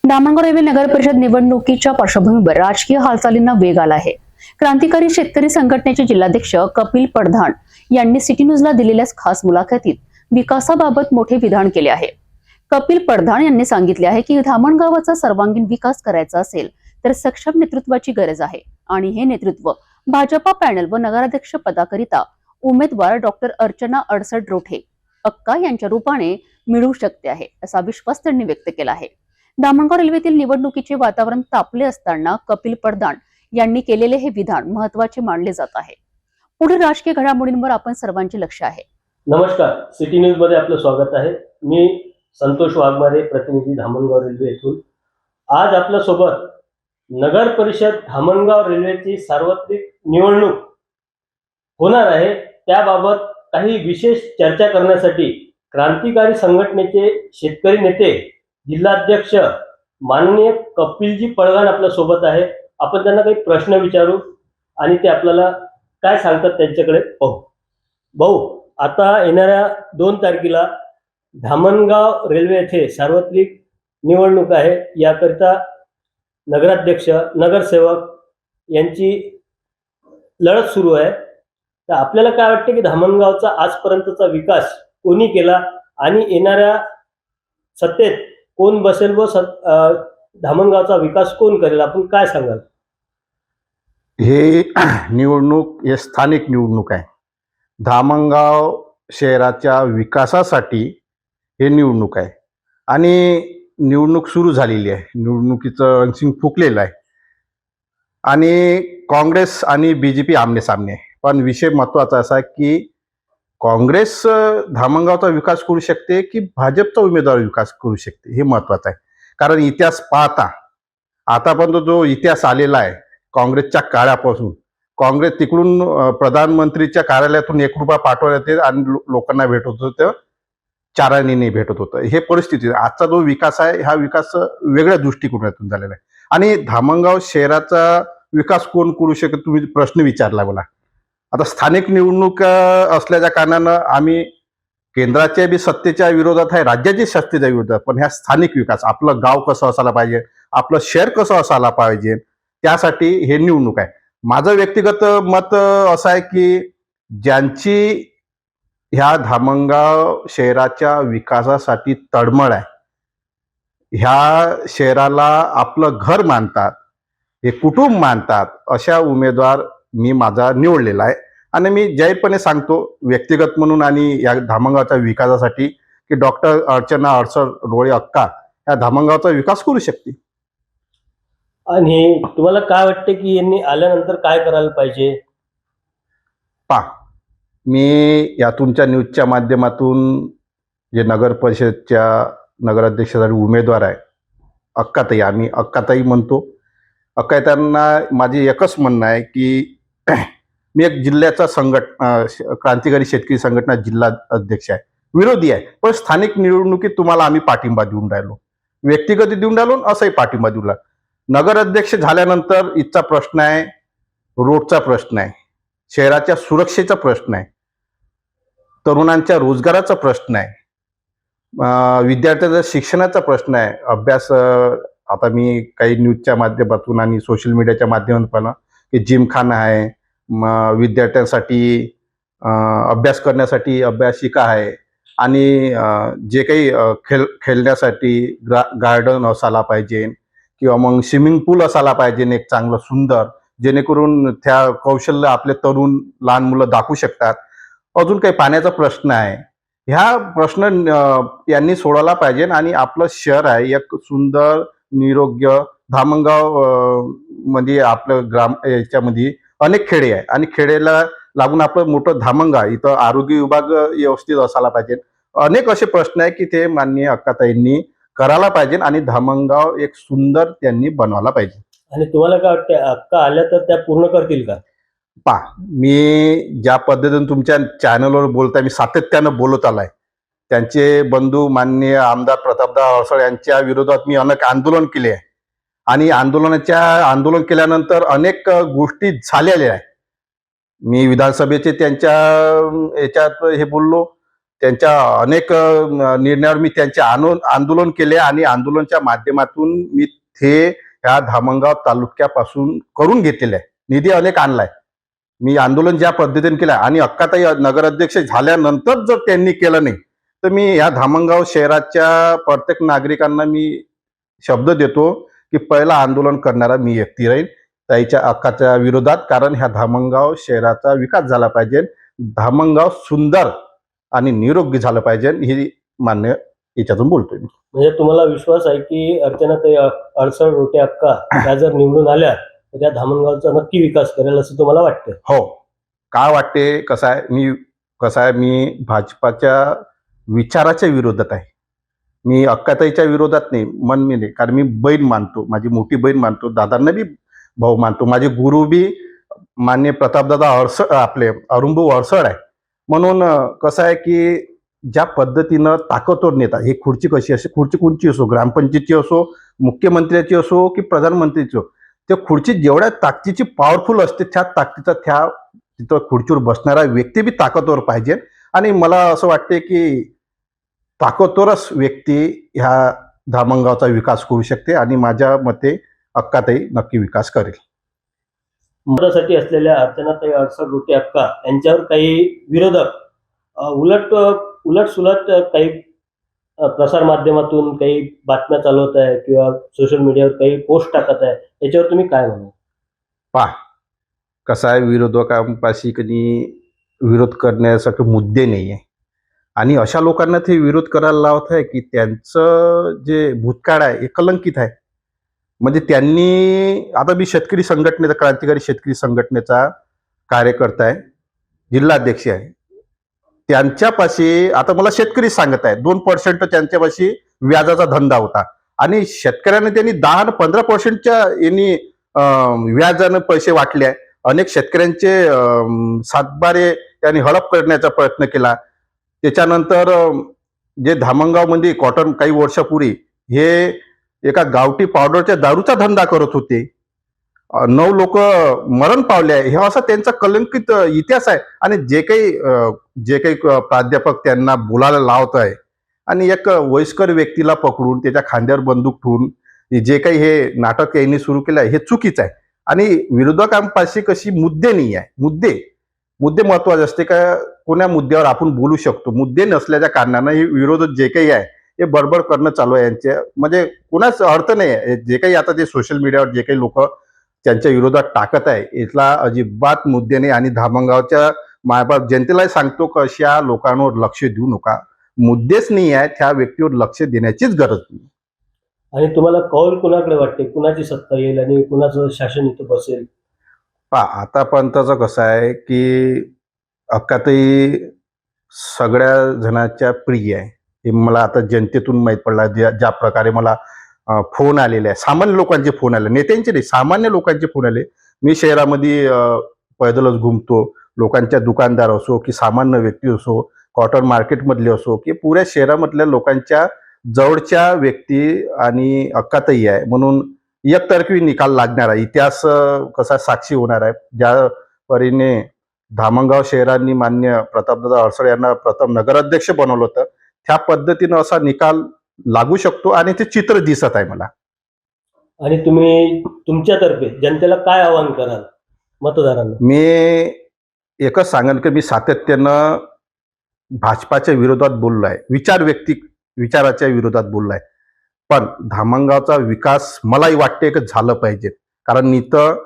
Dhamangaon railway नगर परिषद निवडणुकीच्या पार्श्वभूमीवर राजकीय हालचालींना वेग आला आहे। क्रांतिकारी शेतकरी संघटनेचे जिल्हाध्यक्ष कपिल पडधाण यांनी सिटी न्यूजला दिलेल्या खास मुलाखतीत विकासाबाबत मोठे विधान केले आहे। कपिल पडधाण यांनी सांगितले आहे की धामणगावाचा सर्वांगीण विकास करायचा असेल तर सक्षम नेतृत्वाची गरज आहे आणि हे नेतृत्व भाजपा पॅनल व नगराध्यक्ष पदाकरिता उमेदवार डॉक्टर अर्चना अडसड रोठे अक्का यांच्या रूपाने मिळू शकते आहे, असा विश्वास त्यांनी व्यक्त केला आहे। धामणगाव रेल्वेतील निवडणुकीचे वातावरण तापले असताना कपिल पडधाण यांनी केलेले हे विधान महत्त्वाचे मानले जात आहे। पुढे राजकीय घडामोडींवर आपण सर्वांचे लक्ष आहे। नमस्कार, सिटी न्यूज मध्ये आपलं स्वागत आहे। मी संतोष वाघमारे, प्रतिनिधी धामणगाव रेल्वे येथून। आज आपल्या सोबत नगर परिषद धामणगाव रेल्वेची सार्वत्रिक निवडणूक होणार आहे, त्याबाबत काही विशेष चर्चा करण्यासाठी क्रांतिकारी संघटनेचे शेतकरी नेते जिल्हाध्यक्ष माननीय कपिलजी पडधाण आपल्या सोबत आहे। आपण त्यांना काही प्रश्न विचारू आणि ते आपल्याला काय सांगतात त्यांच्याकडे पाहू। भाऊ, आता येणाऱ्या 2 तारखेला धामणगाव रेल्वे येथे सार्वत्रिक निवडणूक आहे, याकरिता नगराध्यक्ष नगरसेवक यांची लढत सुरू आहे। तर आपल्याला काय वाटते की धामणगावचा आजपर्यंतचा विकास कोणी केला आणि येणाऱ्या सत्तेत कोण बसेल व धामणगावचा विकास कोण करेल, आपण काय सांगाल? हे निवडणूक हे स्थानिक निवडणूक आहे। धामणगाव शहराच्या विकासासाठी हे निवडणूक आहे आणि निवडणूक सुरू झालेली आहे। निवडणुकीचं अंशिंग फुकलेलं आहे आणि काँग्रेस आणि बीजेपी आमने सामने आहे। पण विषय महत्त्वाचा असा आहे की काँग्रेस धामणगावचा विकास करू शकते की भाजपचा उमेदवार विकास करू शकते, हे महत्त्वाचं आहे। कारण इतिहास पाहता आतापर्यंत जो इतिहास आलेला आहे काँग्रेसच्या काळापासून, काँग्रेस तिकडून प्रधानमंत्रीच्या कार्यालयातून 1 रुपया पाठवले येते आणि लोकांना भेटत होतं, 4 आणे भेटत होतं। हे परिस्थिती। आजचा जो विकास आहे हा विकास वेगळ्या दृष्टिकोनातून झालेला आहे आणि धामणगाव शहराचा विकास कोण करू शकत, तुम्ही प्रश्न विचारला मला। आता स्थानिक निवडणूक असल्याच्या कारणानं आम्ही केंद्राच्या बी सत्तेच्या विरोधात आहे, राज्याच्या सत्तेच्या विरोधात, पण ह्या स्थानिक विकास, आपलं गाव कसं असायला पाहिजे, आपलं शहर कसं असायला पाहिजे, त्यासाठी हे निवडणूक आहे। माझं व्यक्तिगत मत असं आहे की ज्यांची ह्या धामणगाव शहराच्या विकासासाठी तळमळ आहे, ह्या शहराला आपलं घर मानतात, हे कुटुंब मानतात, अशा उमेदवार मी माझा निवडलेला आहे आणि मी जाहीरपणे सांगतो व्यक्तिगत म्हणून आणि या धामणगावच्या विकासासाठी की डॉक्टर अर्चना अडसड रोठे अक्का या धामणगावचा विकास करू शकते। आणि तुम्हाला काय वाटते की यांनी आल्यानंतर काय करायला पाहिजे? मी या तुमच्या न्यूजच्या माध्यमातून जे नगर परिषदच्या नगराध्यक्षासाठी उमेदवार आहे अक्काताई, आम्ही अक्काताई म्हणतो, अक्काताईंना माझी एकच म्हणणं आहे की मी एक जिल्ह्याचा क्रांतिकारी शेतकरी संघटना जिल्हा अध्यक्ष आहे, विरोधी आहे, पण स्थानिक निवडणुकीत तुम्हाला आम्ही पाठिंबा देऊन राहिलो, व्यक्तिगत देऊन राहिलो, असंही पाठिंबा देऊन राहिलो। नगर अध्यक्ष झाल्यानंतर इथचा प्रश्न आहे, रोडचा प्रश्न आहे, शहराच्या सुरक्षेचा प्रश्न आहे, तरुणांच्या रोजगाराचा प्रश्न आहे, विद्यार्थ्यांच्या शिक्षणाचा प्रश्न आहे, अभ्यास। आता मी काही न्यूजच्या माध्यमातून आणि सोशल मीडियाच्या माध्यमातून पाहिलं की जिमखाना आहे, विद्यार्थ्यांसाठी अभ्यास करण्यासाठी अभ्यासिका आहे आणि जे काही खेळण्यासाठी गार्डन असायला पाहिजे किंवा मग स्विमिंग पूल असायला पाहिजे एक चांगलं सुंदर, जेणेकरून त्या कौशल्य आपले तरुण लहान मुलं दाखवू शकतात। अजून काही पाण्याचा प्रश्न आहे, ह्या प्रश्न यांनी सोडवला पाहिजे आणि आपलं शहर आहे एक सुंदर निरोग्य धामणगाव मध्ये आपलं याच्यामध्ये अनेक खेडे आहे आणि खेडेला लागून आपलं मोठं धामणगाव, इथं आरोग्य विभाग व्यवस्थित असायला पाहिजे। अनेक असे प्रश्न आहे की ते माननीय अक्काताईंनी करायला पाहिजे आणि धामणगाव एक सुंदर त्यांनी बनवायला पाहिजे। आणि तुम्हाला काय वाटते अक्का आल्या तर त्या पूर्ण करतील का? मी ज्या पद्धतीने तुमच्या चॅनलवर बोलताय, मी सातत्यानं बोलत आलाय, त्यांचे बंधू माननीय आमदार प्रतापदादा अडसड यांच्या विरोधात मी अनेक आंदोलन केले आहे आणि आंदोलन केल्यानंतर अनेक गोष्टी झालेल्या आहेत। मी विधानसभेचे त्यांच्या याच्यात हे बोललो, त्यांच्या अनेक निर्णयावर मी त्यांचे आंदोलन केले आणि आंदोलनच्या माध्यमातून मी ते ह्या धामणगाव तालुक्यापासून करून घेतलेले आहे. निधी अनेक आणलाय. मी आंदोलन ज्या पद्धतीने केलं आणि अक्काताई नगराध्यक्ष झाल्यानंतर जर त्यांनी केलं नाही तर मी या धामणगाव शहराच्या प्रत्येक नागरिकांना मी शब्द देतो की पहिला आंदोलन करणारा मी व्यक्ती राहील ताईच्या अक्काच्या विरोधात. कारण ह्या धामणगाव शहराचा विकास झाला पाहिजे, धामणगाव सुंदर आणि निरोगी झालं पाहिजे, ही मान्य याच्यातून बोलतोय मी. म्हणजे तुम्हाला विश्वास आहे की अर्चनाताई अडसर रोटे अक्का त्या जर निवडून आल्या तर त्या धामणगावचा नक्की विकास करेल असं तुम्हाला वाटतं? हो. काय वाटते, कसं आहे मी भाजपाच्या विचाराच्या विरोधात आहे. मी अक्काताईच्या विरोधात नाही, मी नाही. कारण मी बहीण मानतो, माझी मोठी बहीण मानतो, दादांना बी भाऊ मानतो. माझे गुरु बी मान्य प्रतापदादा आपले अरुणभाऊ अडसर आहे. म्हणून कसं आहे की ज्या पद्धतीनं ताकदवर नेता, ही खुर्ची कशी असते, खुर्ची कोणची असो, ग्रामपंचायतची असो, मुख्यमंत्र्याची असो की प्रधानमंत्रीची असो, त्या खुर्ची जेवढ्या ताकदीची पॉवरफुल असते त्या ताकदीचा तिथं खुर्चीवर बसणारा व्यक्ती बी ताकदवर पाहिजे. आणि मला असं वाटते की ताकदवरच व्यक्ती ह्या धामणगावचा विकास करू शकते आणि माझ्या मते अक्काताई नक्की विकास करेल. मतासाठी असलेल्या अर्चनाताई अडसर रोटे अक्का यांच्यावर काही विरोधक उलट सुलट काही प्रसार माध्यमातून काही बातम्या चालवत आहे किंवा सोशल मीडियावर काही पोस्ट टाकत आहे, याच्यावर तुम्ही काय म्हणाल? कसं आहे, विरोधकांपाशी कधी विरोध करण्यासाठी मुद्दे नाही आहे आणि अशा लोकांना ते विरोध करायला लावत आहे की त्यांचं जे भूतकाळ आहे हे कलंकित आहे. म्हणजे त्यांनी, आता मी शेतकरी संघटनेचा, क्रांतिकारी शेतकरी संघटनेचा कार्यकर्ता आहे, जिल्हाध्यक्ष आहे. त्यांच्यापाशी आता मला शेतकरी सांगत आहे 2% त्यांच्यापाशी व्याजाचा धंदा होता आणि शेतकऱ्यांना त्यांनी 10 आणि 15%च्या यांनी व्याजानं पैसे वाटले आहे. अनेक शेतकऱ्यांचे सातबारे त्यांनी हडप करण्याचा प्रयत्न केला. त्याच्यानंतर जे धामणगावमध्ये कॉटन काही वर्षापूर्वी हे एका गावठी पावडरच्या दारूचा धंदा करत होते, 9 लोक मरण पावले आहे. हे असा त्यांचा कलंकित इतिहास आहे. आणि जे काही प्राध्यापक त्यांना बोलायला लावत आहे आणि एक वयस्कर व्यक्तीला पकडून त्याच्या खांद्यावर बंदूक ठेवून जे काही हे नाटक यांनी सुरू केलं आहे हे चुकीचं आहे. आणि विरोधकांपाशी कशी मुद्दे नाही आहे, मुद्दे महत्वाचे असते का, कोण्या मुद्द्यावर आपण बोलू शकतो. मुद्दे नसल्याच्या कारणानं हे विरोध जे काही आहे हे बडबड करणं चालू आहे यांचे, म्हणजे कुणाच अर्थ नाही आहे. जे काही आता ते सोशल मीडियावर जे काही लोक त्यांच्या विरोधात टाकत आहे यातला अजिबात मुद्दे नाही. आणि धामणगावच्या मायबाप जनतेलाही सांगतो की अशा लोकांवर लक्ष देऊ नका, मुद्देच नाही आहे, त्या व्यक्तीवर लक्ष देण्याचीच गरज नाही. आणि तुम्हाला कौल कुणाकडे वाटते, कुणाची सत्ता येईल आणि कुणाचं शासन इथं बसेल? आतापर्यंतचं कसं आहे की अक्काताई सगळ्या जणांच्या प्रिय आहे, हे मला आता जनतेतून माहीत पडला. ज्या प्रकारे मला फोन आलेले आहे, सामान्य लोकांचे फोन आले, नेत्यांचे नाही, सामान्य लोकांचे फोन आले. मी शहरामध्ये पैदलच घुमतो, लोकांच्या दुकानदार असो की सामान्य व्यक्ती असो, कॉटन मार्केटमधले असो की पुऱ्या शहरामधल्या लोकांच्या जवळच्या व्यक्ती आणि अक्काताई आहे. म्हणून एकतर्फी निकाल लागणार आहे. इतिहास कसा साक्षी होणार आहे. ज्या परीने धामणगाव शहरांनी मान्य प्रतापदादा अडसर यांना प्रथम नगराध्यक्ष बनवलं होतं, त्या पद्धतीनं असा निकाल लागू शकतो आणि ते चित्र दिसत आहे मला. आणि तुम्ही तुमच्यातर्फे जनतेला काय आवाहन कराल मतदारांना? मी एकच सांगेन की मी सातत्यानं भाजपाच्या विरोधात बोललो आहे, विचाराच्या विरोधात बोललो आहे. पण धामणगावचा विकास मलाही वाटते की झालं पाहिजे. कारण इथं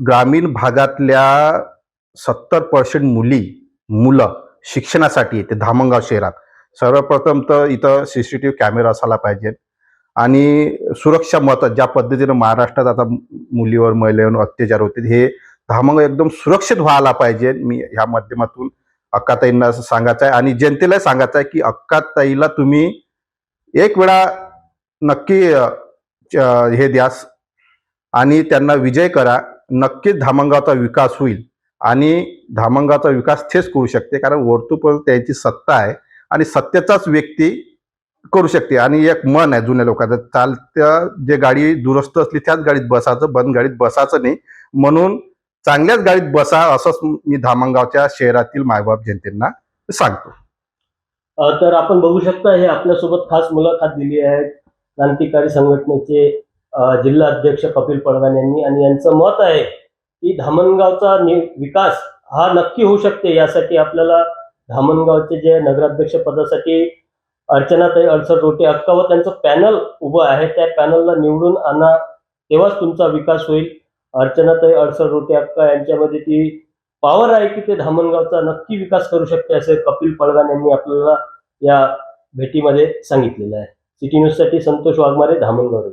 ग्रामीण भागातल्या 70% मुलं शिक्षणासाठी येते धामणगाव शहरात. सर्वप्रथम तर इथं CCTV कॅमेरा असायला पाहिजे आणि सुरक्षा महत्त्वाची. ज्या पद्धतीनं महाराष्ट्रात आता मुलीवर, महिलांवर अत्याचार होते, हे धामणगाव एकदम सुरक्षित व्हायला पाहिजे. मी ह्या माध्यमातून अक्काताईंना सांगायचं आहे आणि जनतेला सांगायचं आहे की अक्काताईला तुम्ही एक वेळा नक्की हे द्यास आणि त्यांना विजय करा. नक्कीच धामणगावचा विकास होईल आणि धामणगावचा विकास तेच करू शकते, कारण वरतूपर्यंत त्यांची सत्ता आहे आणि सत्तेचाच व्यक्ती करू शकते. आणि एक मन आहे जुन्या लोकांचं, चालत्या जे गाडी दुरुस्त असली त्याच गाडीत बसायचं, बंद गाडीत बसायचं नाही. म्हणून चांगल्याच गाडीत बसा, असंच मी धामणगावच्या शहरातील मायबाप जनतेंना सांगतो. तर आपण बघू शकता हे आपल्यासोबत खास मुलाखत दिली आहे क्रांतिकारी संघटनेचे जिल्हा अध्यक्ष कपिल पडघाण यांनी, आणि यांचं मत आहे की धामणगावचा विकास हा नक्की होऊ शकते. यासाठी आपल्याला धामणगावचे जे नगराध्यक्ष पदासाठी अर्चनाताई अडसर रोटे अक्का व त्यांचं पॅनल उभं आहे, त्या पॅनलला निवडून आणा, तेव्हाच तुमचा विकास होईल. अर्चनाताई अडसर रोटे अक्का यांच्यामध्ये ती पॉवर आहे की ते धामणगावचा नक्की विकास करू शकते, असे कपिल पडघाण यांनी आपल्याला या भेटीमध्ये सांगितलेलं आहे. सिटी न्यूज साठी संतोष वाघमारे, धामणगाव.